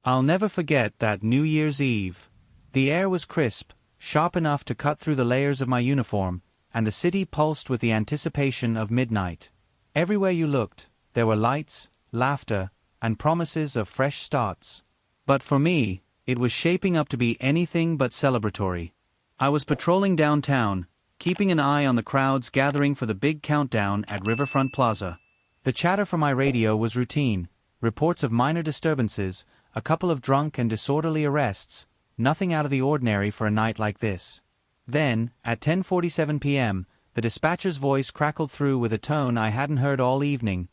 I'll never forget that New Year's Eve. The air was crisp, sharp enough to cut through the layers of my uniform, and the city pulsed with the anticipation of midnight. Everywhere you looked, there were lights, laughter, and promises of fresh starts. But for me, it was shaping up to be anything but celebratory. I was patrolling downtown, keeping an eye on the crowds gathering for the big countdown at Riverfront Plaza. The chatter from my radio was routine, reports of minor disturbances, a couple of drunk and disorderly arrests, nothing out of the ordinary for a night like this. Then, at 10:47 p.m., the dispatcher's voice crackled through with a tone I hadn't heard all evening,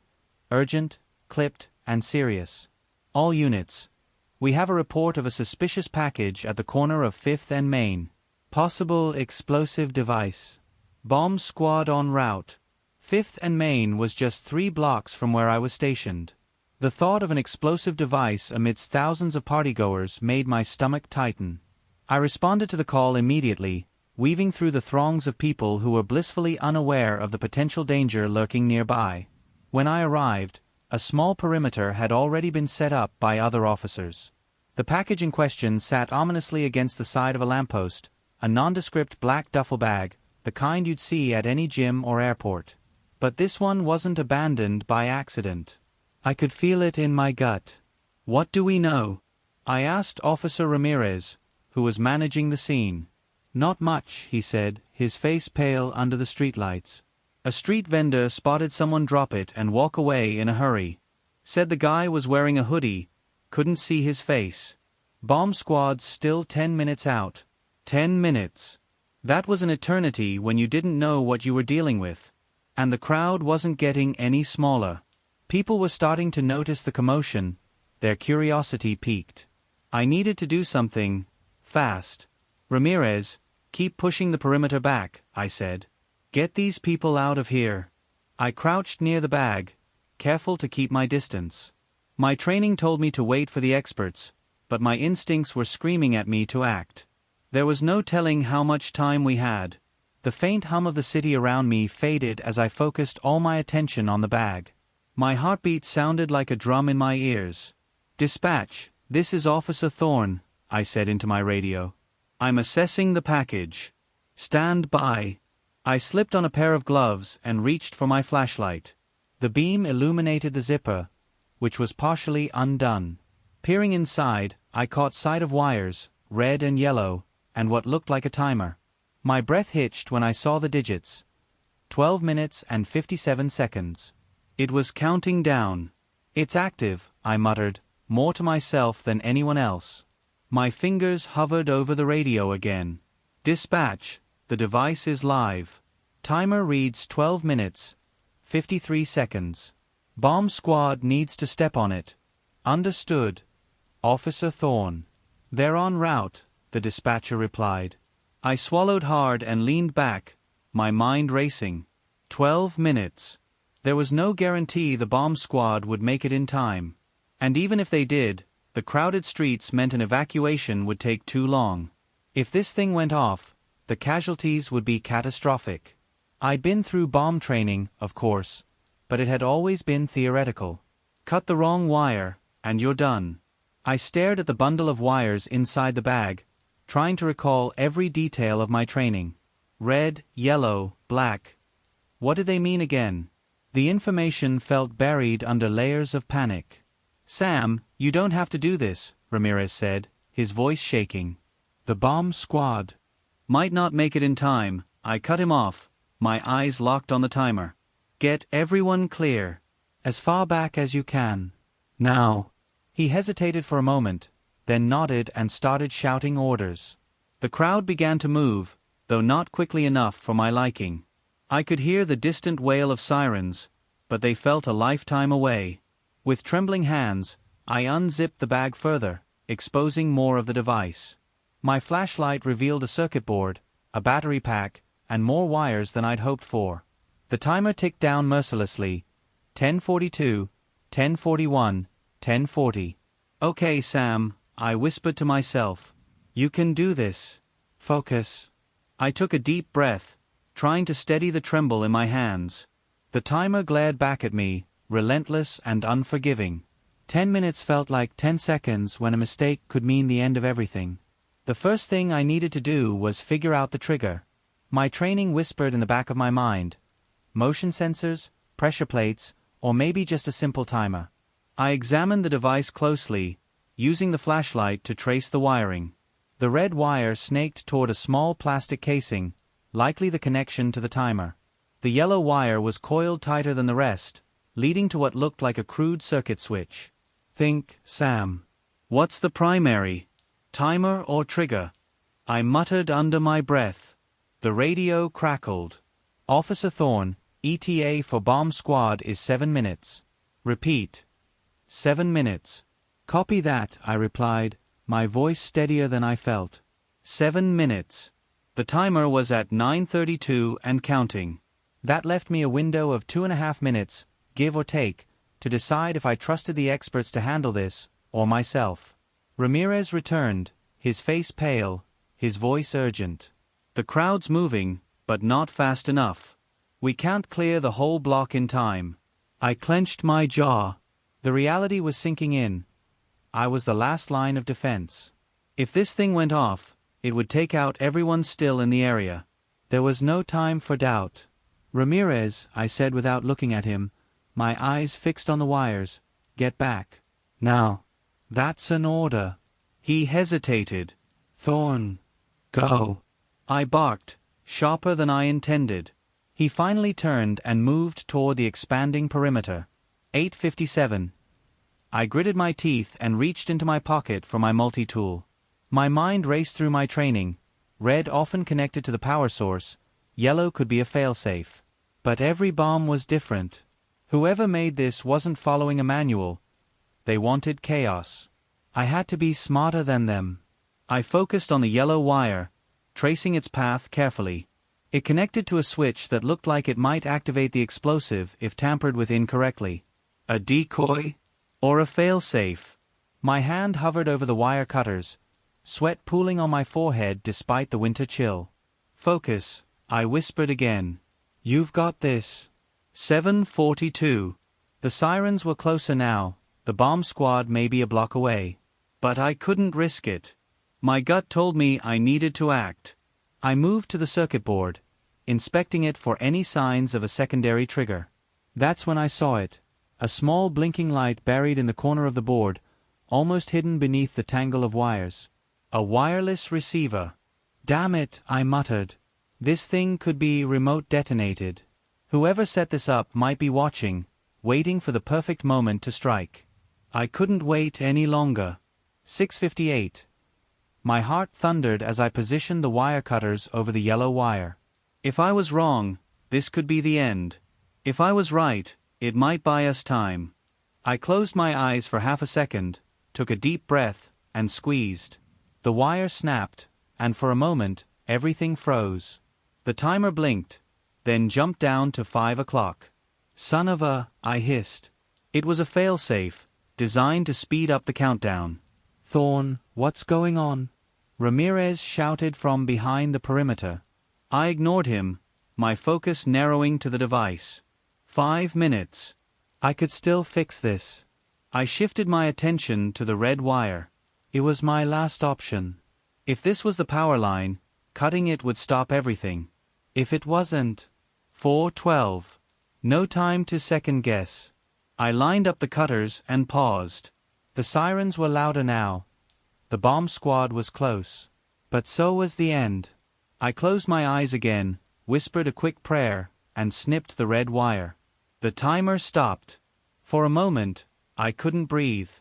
urgent, clipped, and serious. All units. We have a report of a suspicious package at the corner of 5th and Main. Possible explosive device. Bomb squad en route. 5th and Main was just 3 blocks from where I was stationed. The thought of an explosive device amidst thousands of partygoers made my stomach tighten. I responded to the call immediately, weaving through the throngs of people who were blissfully unaware of the potential danger lurking nearby. When I arrived, a small perimeter had already been set up by other officers. The package in question sat ominously against the side of a lamppost, a nondescript black duffel bag, the kind you'd see at any gym or airport. But this one wasn't abandoned by accident. I could feel it in my gut. What do we know? I asked Officer Ramirez, who was managing the scene. Not much, he said, his face pale under the streetlights. A street vendor spotted someone drop it and walk away in a hurry. Said the guy was wearing a hoodie, couldn't see his face. Bomb squad's still 10 minutes out. 10 minutes. That was an eternity when you didn't know what you were dealing with. And the crowd wasn't getting any smaller. People were starting to notice the commotion. Their curiosity piqued. I needed to do something, fast. Ramirez, keep pushing the perimeter back, I said. Get these people out of here. I crouched near the bag, careful to keep my distance. My training told me to wait for the experts, but my instincts were screaming at me to act. There was no telling how much time we had. The faint hum of the city around me faded as I focused all my attention on the bag. My heartbeat sounded like a drum in my ears. Dispatch, this is Officer Thorne, I said into my radio. I'm assessing the package. Stand by. I slipped on a pair of gloves and reached for my flashlight. The beam illuminated the zipper, which was partially undone. Peering inside, I caught sight of wires, red and yellow, and what looked like a timer. My breath hitched when I saw the digits. 12 minutes and 57 seconds. It was counting down. It's active, I muttered, more to myself than anyone else. My fingers hovered over the radio again. Dispatch, the device is live. Timer reads 12 minutes, 53 seconds. Bomb squad needs to step on it. Understood. Officer Thorne. They're en route, the dispatcher replied. I swallowed hard and leaned back, my mind racing. 12 minutes. There was no guarantee the bomb squad would make it in time. And even if they did, the crowded streets meant an evacuation would take too long. If this thing went off, the casualties would be catastrophic. I'd been through bomb training, of course, but it had always been theoretical. Cut the wrong wire, and you're done. I stared at the bundle of wires inside the bag, trying to recall every detail of my training. Red, yellow, black. What did they mean again? The information felt buried under layers of panic. Sam, you don't have to do this, Ramirez said, his voice shaking. The bomb squad might not make it in time. I cut him off, my eyes locked on the timer. Get everyone clear. As far back as you can. Now. He hesitated for a moment, then nodded and started shouting orders. The crowd began to move, though not quickly enough for my liking. I could hear the distant wail of sirens, but they felt a lifetime away. With trembling hands, I unzipped the bag further, exposing more of the device. My flashlight revealed a circuit board, a battery pack, and more wires than I'd hoped for. The timer ticked down mercilessly. 10:42, 10:41, 10:40. Okay, Sam, I whispered to myself. You can do this. Focus. I took a deep breath, trying to steady the tremble in my hands. The timer glared back at me, relentless and unforgiving. 10 minutes felt like 10 seconds when a mistake could mean the end of everything. The first thing I needed to do was figure out the trigger. My training whispered in the back of my mind. Motion sensors, pressure plates, or maybe just a simple timer. I examined the device closely, using the flashlight to trace the wiring. The red wire snaked toward a small plastic casing, likely the connection to the timer. The yellow wire was coiled tighter than the rest, leading to what looked like a crude circuit switch. Think, Sam. What's the primary? Timer or trigger? I muttered under my breath. The radio crackled. Officer Thorne, ETA for bomb squad is 7 minutes. Repeat. 7 minutes. Copy that, I replied, my voice steadier than I felt. 7 minutes. The timer was at 9:32 and counting. That left me a window of 2.5 minutes, give or take, to decide if I trusted the experts to handle this, or myself. Ramirez returned, his face pale, his voice urgent. The crowd's moving, but not fast enough. We can't clear the whole block in time. I clenched my jaw. The reality was sinking in. I was the last line of defense. If this thing went off, it would take out everyone still in the area. There was no time for doubt. Ramirez, I said without looking at him, my eyes fixed on the wires, get back. Now. That's an order. He hesitated. Thorne. Go. I barked, sharper than I intended. He finally turned and moved toward the expanding perimeter. 8:57. I gritted my teeth and reached into my pocket for my multi-tool. My mind raced through my training. Red often connected to the power source, yellow could be a failsafe. But every bomb was different. Whoever made this wasn't following a manual. They wanted chaos. I had to be smarter than them. I focused on the yellow wire, tracing its path carefully. It connected to a switch that looked like it might activate the explosive if tampered with incorrectly. A decoy? Or a failsafe? My hand hovered over the wire cutters, sweat pooling on my forehead despite the winter chill. Focus, I whispered again. You've got this. 7:42. The sirens were closer now, the bomb squad may be a block away. But I couldn't risk it. My gut told me I needed to act. I moved to the circuit board, inspecting it for any signs of a secondary trigger. That's when I saw it. A small blinking light buried in the corner of the board, almost hidden beneath the tangle of wires. A wireless receiver. Damn it, I muttered. This thing could be remote detonated. Whoever set this up might be watching, waiting for the perfect moment to strike. I couldn't wait any longer. 6:58. My heart thundered as I positioned the wire cutters over the yellow wire. If I was wrong, this could be the end. If I was right, it might buy us time. I closed my eyes for half a second, took a deep breath, and squeezed. The wire snapped, and for a moment, everything froze. The timer blinked, then jumped down to 5 o'clock. Son of a, I hissed. It was a failsafe, designed to speed up the countdown. Thorne, what's going on? Ramirez shouted from behind the perimeter. I ignored him, my focus narrowing to the device. 5 minutes. I could still fix this. I shifted my attention to the red wire. It was my last option. If this was the power line, cutting it would stop everything. If it wasn't... 4:12. No time to second guess. I lined up the cutters and paused. The sirens were louder now. The bomb squad was close. But so was the end. I closed my eyes again, whispered a quick prayer, and snipped the red wire. The timer stopped. For a moment, I couldn't breathe.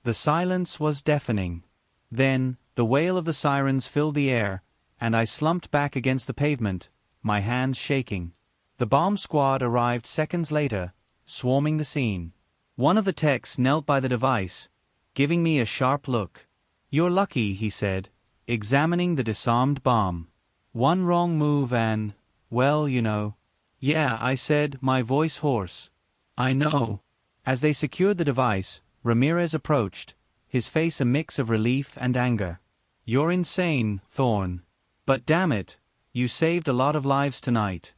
The silence was deafening. Then, the wail of the sirens filled the air, and I slumped back against the pavement, my hands shaking. The bomb squad arrived seconds later, swarming the scene. One of the techs knelt by the device, giving me a sharp look. You're lucky, he said, examining the disarmed bomb. One wrong move and, well, you know. Yeah, I said, my voice hoarse. I know. As they secured the device, Ramirez approached, his face a mix of relief and anger. You're insane, Thorne. But damn it, you saved a lot of lives tonight.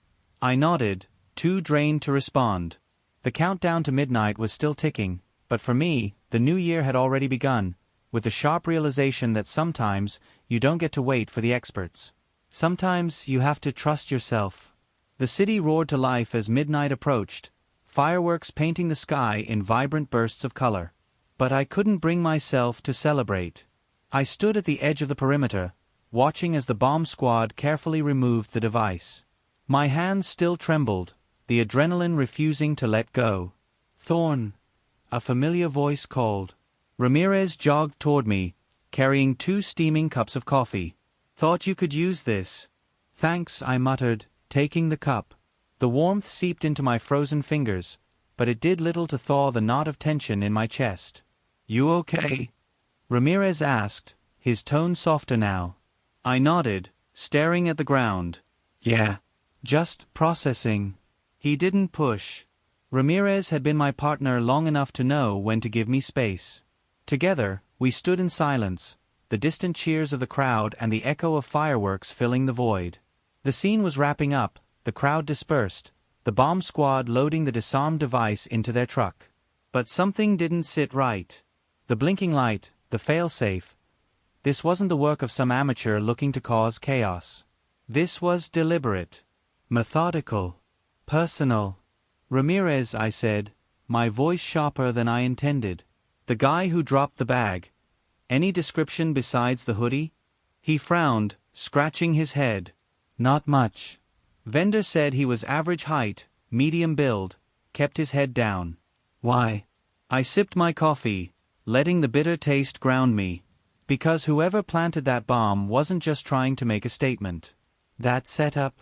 I nodded, too drained to respond. The countdown to midnight was still ticking, But for me, the new year had already begun, with the sharp realization that sometimes you don't get to wait for the experts. Sometimes you have to trust yourself. The city roared to life as midnight approached, fireworks painting the sky in vibrant bursts of color. But I couldn't bring myself to celebrate. I stood at the edge of the perimeter, watching as the bomb squad carefully removed the device. My hands still trembled, the adrenaline refusing to let go. "Thorne," a familiar voice called. Ramirez jogged toward me, carrying 2 steaming cups of coffee. "Thought you could use this." "Thanks," I muttered, taking the cup. The warmth seeped into my frozen fingers, but it did little to thaw the knot of tension in my chest. "You okay?" Ramirez asked, his tone softer now. I nodded, staring at the ground. "Yeah. Just processing." He didn't push. Ramirez had been my partner long enough to know when to give me space. Together, we stood in silence, the distant cheers of the crowd and the echo of fireworks filling the void. The scene was wrapping up, the crowd dispersed, the bomb squad loading the disarmed device into their truck. But something didn't sit right. The blinking light, the failsafe. This wasn't the work of some amateur looking to cause chaos. This was deliberate, methodical, personal. "Ramirez," I said, my voice sharper than I intended. "The guy who dropped the bag. Any description besides the hoodie?" He frowned, scratching his head. "Not much. Vendor said he was average height, medium build, kept his head down." "Why?" I sipped my coffee, letting the bitter taste ground me. Because whoever planted that bomb wasn't just trying to make a statement. That setup?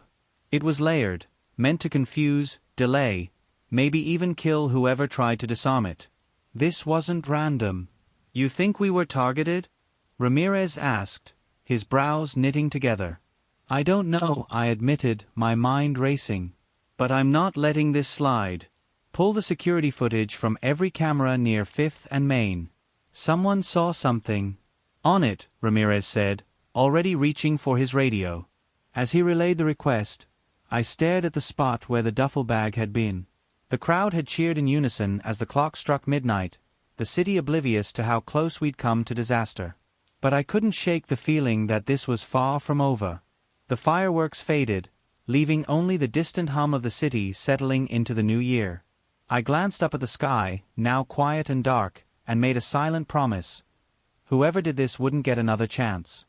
It was layered, meant to confuse, delay, maybe even kill whoever tried to disarm it. This wasn't random. "You think we were targeted?" Ramirez asked, his brows knitting together. "I don't know," I admitted, my mind racing. "But I'm not letting this slide. Pull the security footage from every camera near 5th and Main. Someone saw something." "On it," Ramirez said, already reaching for his radio. As he relayed the request, I stared at the spot where the duffel bag had been. The crowd had cheered in unison as the clock struck midnight, the city oblivious to how close we'd come to disaster. But I couldn't shake the feeling that this was far from over. The fireworks faded, leaving only the distant hum of the city settling into the new year. I glanced up at the sky, now quiet and dark, and made a silent promise. Whoever did this wouldn't get another chance.